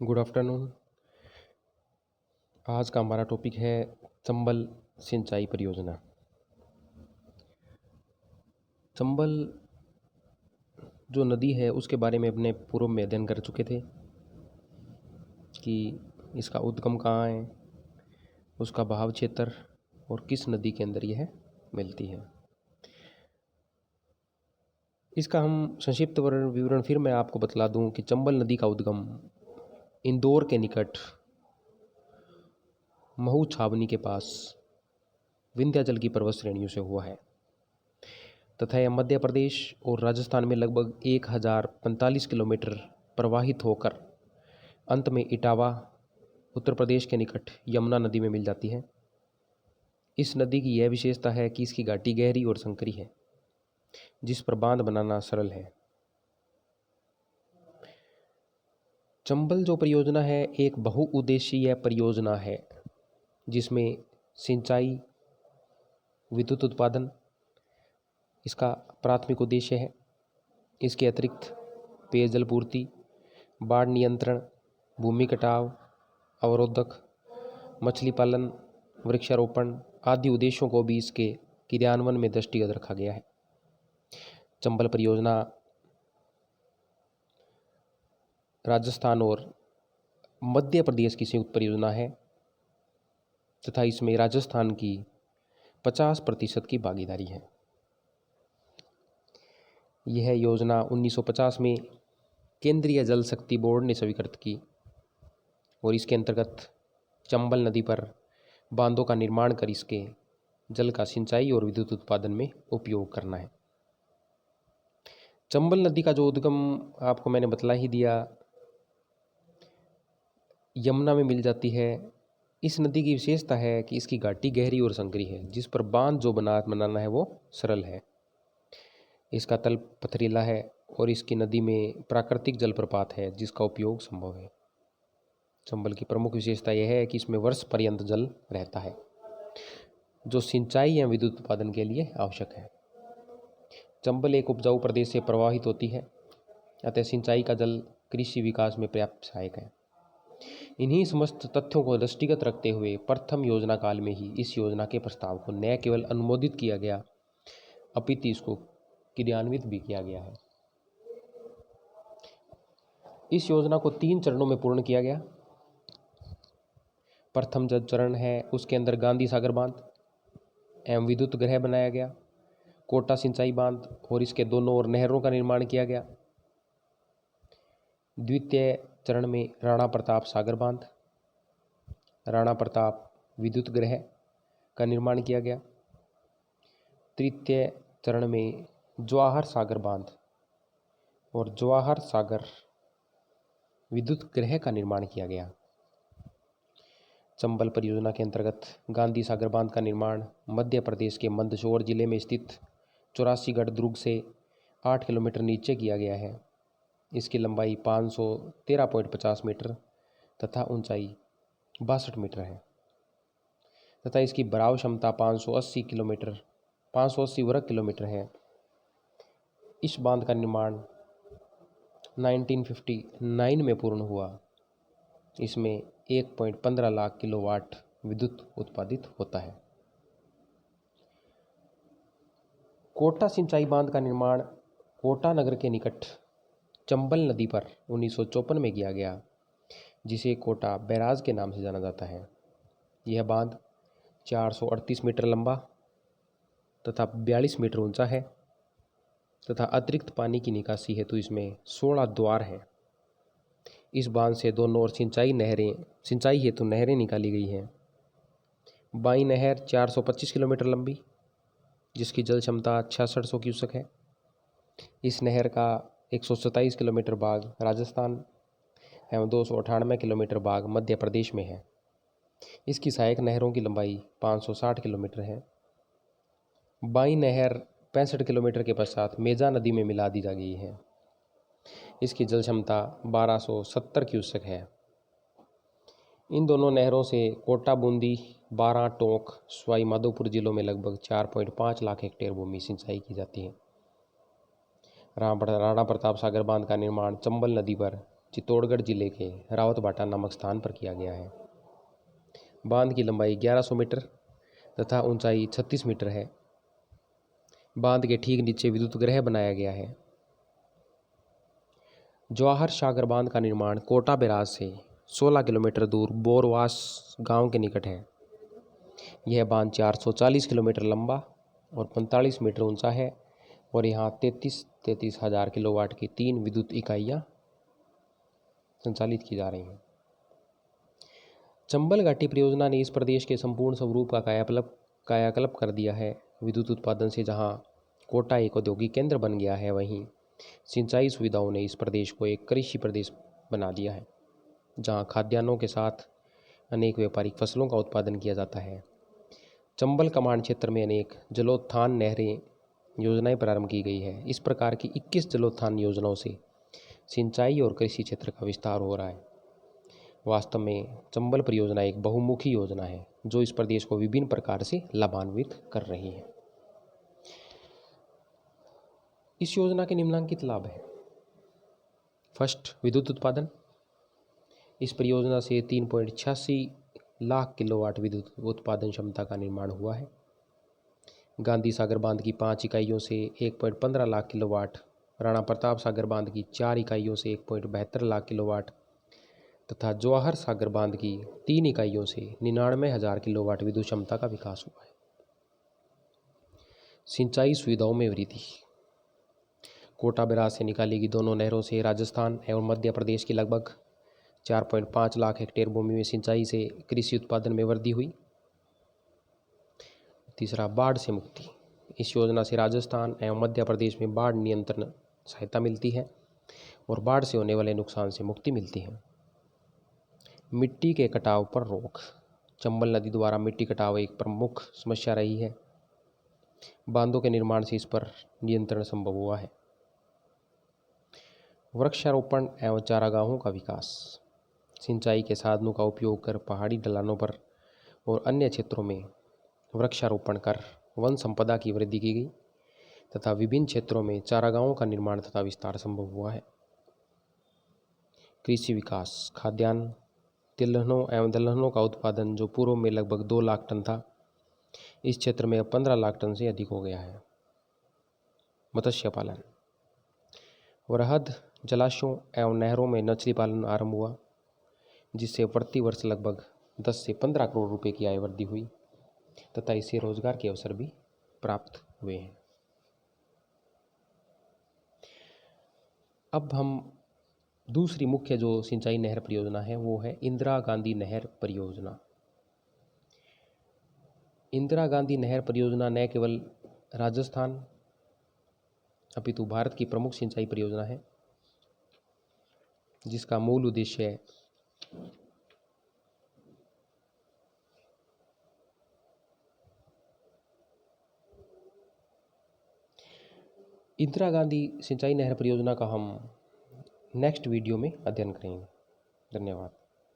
Good afternoon. आज का हमारा टॉपिक है चंबल सिंचाई परियोजना। चंबल जो नदी है उसके बारे में अपने पूर्व में अध्ययन कर चुके थे कि इसका उद्गम कहाँ है, उसका बहाव क्षेत्र और किस नदी के अंदर यह मिलती है। इसका हम संक्षिप्त विवरण फिर मैं आपको बतला दूं कि चंबल नदी का उद्गम इंदौर के निकट महू छावनी के पास विंध्याचल की पर्वत श्रेणियों से हुआ है तथा यह मध्य प्रदेश और राजस्थान में लगभग 1045 किलोमीटर प्रवाहित होकर अंत में इटावा उत्तर प्रदेश के निकट यमुना नदी में मिल जाती है। इस नदी की यह विशेषता है कि इसकी घाटी गहरी और संकरी है जिस पर बांध बनाना सरल है। चंबल जो परियोजना है एक बहुउद्देशीय परियोजना है जिसमें सिंचाई, विद्युत उत्पादन इसका प्राथमिक उद्देश्य है। इसके अतिरिक्त पेयजल पूर्ति, बाढ़ नियंत्रण, भूमि कटाव अवरोधक, मछली पालन, वृक्षारोपण आदि उद्देश्यों को भी इसके क्रियान्वयन में दृष्टिगत रखा गया है। चंबल परियोजना राजस्थान और मध्य प्रदेश की संयुक्त परियोजना है तथा इसमें राजस्थान की 50% की भागीदारी है। यह योजना 1950 में केंद्रीय जल शक्ति बोर्ड ने स्वीकृत की और इसके अंतर्गत चंबल नदी पर बांधों का निर्माण कर इसके जल का सिंचाई और विद्युत उत्पादन में उपयोग करना है। चंबल नदी का जो उद्गम आपको मैंने बतला ही दिया, यमुना में मिल जाती है। इस नदी की विशेषता है कि इसकी घाटी गहरी और संकरी है जिस पर बांध जो बनाना है वो सरल है। इसका तल पथरीला है और इसकी नदी में प्राकृतिक जलप्रपात है जिसका उपयोग संभव है। चंबल की प्रमुख विशेषता यह है कि इसमें वर्ष पर्यंत जल रहता है जो सिंचाई या विद्युत उत्पादन के लिए आवश्यक है। चंबल एक उपजाऊ प्रदेश से प्रवाहित होती है, अतः सिंचाई का जल कृषि विकास में पर्याप्त सहायक है। इन्हीं समस्त तथ्यों को दृष्टिगत रखते हुए प्रथम योजना काल में ही इस योजना के प्रस्ताव को न केवल अनुमोदित किया गया अपितु इसको क्रियान्वित भी किया गया है। इस योजना को 3 चरणों में पूर्ण किया गया। प्रथम जो चरण है उसके अंदर गांधी सागर बांध एवं विद्युत गृह बनाया गया, कोटा सिंचाई बांध और इसके दोनों ओर नहरों का निर्माण किया गया। द्वितीय चरण में राणा प्रताप सागर बांध, राणा प्रताप विद्युत गृह का निर्माण किया गया। तृतीय चरण में जवाहर सागर बांध और जवाहर सागर विद्युत गृह का निर्माण किया गया। चंबल परियोजना के अंतर्गत गांधी सागर बांध का निर्माण मध्य प्रदेश के मंदसौर जिले में स्थित 84गढ़ दुर्ग से 8 किलोमीटर नीचे किया गया है। इसकी लंबाई 513.50 मीटर तथा ऊंचाई 62 मीटर है तथा इसकी भराव क्षमता 580 वर्ग किलोमीटर है। इस बांध का निर्माण 1959 में पूर्ण हुआ। इसमें 1.15 लाख किलोवाट विद्युत उत्पादित होता है। कोटा सिंचाई बांध का निर्माण कोटा नगर के निकट चंबल नदी पर 1954 में किया गया, जिसे कोटा बैराज के नाम से जाना जाता है। यह बांध 438 मीटर लंबा तथा 42 मीटर ऊंचा है तथा अतिरिक्त पानी की निकासी हेतु इसमें 16 द्वार हैं। इस बांध से दोनों ओर सिंचाई हेतु नहरें निकाली गई हैं। बाई नहर 425 किलोमीटर लंबी जिसकी जल क्षमता 6600 क्यूसेक है। इस नहर का 127 किलोमीटर भाग राजस्थान एवं 298 किलोमीटर भाग मध्य प्रदेश में है। इसकी सहायक नहरों की लंबाई 560 किलोमीटर है। बाई नहर 65 किलोमीटर के पश्चात मेजा नदी में मिला दी जा गई है। इसकी जल क्षमता 1270 क्यूसेक है। इन दोनों नहरों से कोटा, बूंदी, बारां, टोंक, सवाई माधोपुर जिलों में लगभग 4.5 लाख हेक्टेयर भूमि सिंचाई की जाती है। राणा प्रताप सागर बांध का निर्माण चंबल नदी पर चित्तौड़गढ़ जिले के रावतबाटा नामक स्थान पर किया गया है। बांध की लंबाई 1100 मीटर तथा ऊंचाई 36 मीटर है। बांध के ठीक नीचे विद्युत गृह बनाया गया है। जवाहर सागर बांध का निर्माण कोटा बैराज से 16 किलोमीटर दूर बोरवास गांव के निकट है। यह बांध 440 किलोमीटर लंबा और 45 मीटर ऊंचा है और यहाँ 33 हज़ार किलोवाट की 3 विद्युत इकाइयाँ संचालित की जा रही हैं। चंबल घाटी परियोजना ने इस प्रदेश के संपूर्ण स्वरूप का कायाकल्प कर दिया है। विद्युत उत्पादन से जहाँ कोटा एक औद्योगिक केंद्र बन गया है, वहीं सिंचाई सुविधाओं ने इस प्रदेश को एक कृषि प्रदेश बना दिया है, जहाँ खाद्यान्नों के साथ अनेक व्यापारिक फसलों का उत्पादन किया जाता है। चंबल कमांड क्षेत्र में अनेक जलोत्थान नहरें योजनाएं प्रारंभ की गई है। इस प्रकार की 21 जलोत्थान योजनाओं से सिंचाई और कृषि क्षेत्र का विस्तार हो रहा है। वास्तव में चंबल परियोजना एक बहुमुखी योजना है जो इस प्रदेश को विभिन्न प्रकार से लाभान्वित कर रही है। इस योजना के निम्नलिखित लाभ हैं। फर्स्ट, विद्युत उत्पादन। इस परियोजना से 3.86 लाख किलोवाट विद्युत उत्पादन क्षमता का निर्माण हुआ है। गांधी सागर बांध की 5 इकाइयों से 1.15 लाख किलोवाट, राणा प्रताप सागर बांध की 4 इकाइयों से 1.72 लाख किलोवाट तथा जवाहर सागर बांध की 3 इकाइयों से 99,000 किलोवाट विद्युत क्षमता का विकास हुआ है। सिंचाई सुविधाओं में वृद्धि। कोटा बैराज से निकाली गई दोनों नहरों से राजस्थान एवं मध्य प्रदेश की लगभग 4.5 लाख हेक्टेयर भूमि में सिंचाई से कृषि उत्पादन में वृद्धि हुई। तीसरा, बाढ़ से मुक्ति। इस योजना से राजस्थान एवं मध्य प्रदेश में बाढ़ नियंत्रण सहायता मिलती है और बाढ़ से होने वाले नुकसान से मुक्ति मिलती है। मिट्टी के कटाव पर रोक। चंबल नदी द्वारा मिट्टी कटाव एक प्रमुख समस्या रही है। बांधों के निर्माण से इस पर नियंत्रण संभव हुआ है। वृक्षारोपण एवं चारागाहों का विकास। सिंचाई के साधनों का उपयोग कर पहाड़ी ढलानों पर और अन्य क्षेत्रों में वृक्षारोपण कर वन संपदा की वृद्धि की गई तथा विभिन्न क्षेत्रों में चारागाहों का निर्माण तथा विस्तार संभव हुआ है। कृषि विकास। खाद्यान्न, तिलहनों एवं दलहनों का उत्पादन जो पूर्व में लगभग 2 लाख टन था, इस क्षेत्र में अब 15 लाख टन से अधिक हो गया है। मत्स्य पालन। वृहद जलाशयों एवं नहरों में मछली पालन आरंभ हुआ, जिससे प्रति वर्ष लगभग 10 से 15 करोड़ रुपए की आय वृद्धि हुई तथा इससे रोजगार के अवसर भी प्राप्त हुए हैं। अब हम दूसरी मुख्य जो सिंचाई नहर परियोजना है वो है इंदिरा गांधी नहर परियोजना। इंदिरा गांधी नहर परियोजना न केवल राजस्थान अपितु भारत की प्रमुख सिंचाई परियोजना है, जिसका मूल उद्देश्य है इंदिरा गांधी सिंचाई नहर परियोजना का हम नेक्स्ट वीडियो में अध्ययन करेंगे। धन्यवाद।